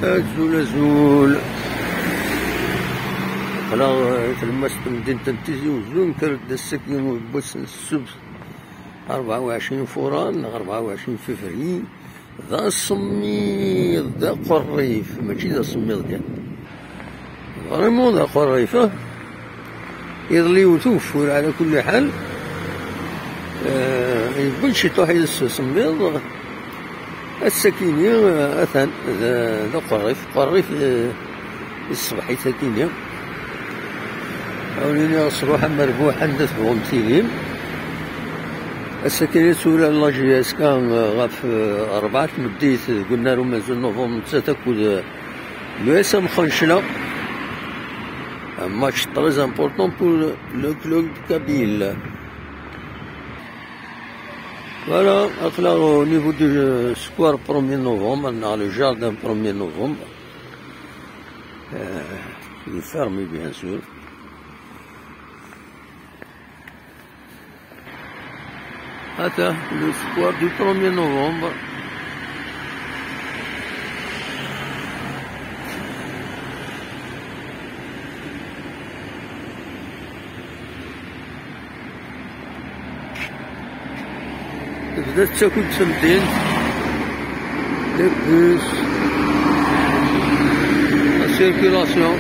أزول أزول أنا تلمست مدينة تنتيزي وزون كرد السكين وبس السبت 24 فران 24 فبراير ذا الصميد ذا قريف ماشي ذا الصميد كاع فريمون ذا قريفة يظلي وتوفر على كل حال. يقول شي طوحي الصميد السكيني أثن ذا قريف الصباحي سكيني أوليني صروحا مربوحا ندث بغمتيلين السكيني سورة لاجياس كان غاف 4 مديت قلنا لهم مازال نوفمبر تتاكد l'USM مخنشلة un match très important pour le club kabyle. Voilà, là, au niveau du square 1er novembre, on a le jardin 1er novembre. Il est fermé, bien sûr. Attends, le square du 1er novembre. بدات تاكل تمدين لي بوس لا سيركيلاسيون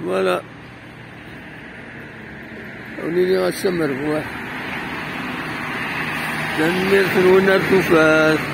فوالا وليلي غاسا مربوح دنير في الونار توفات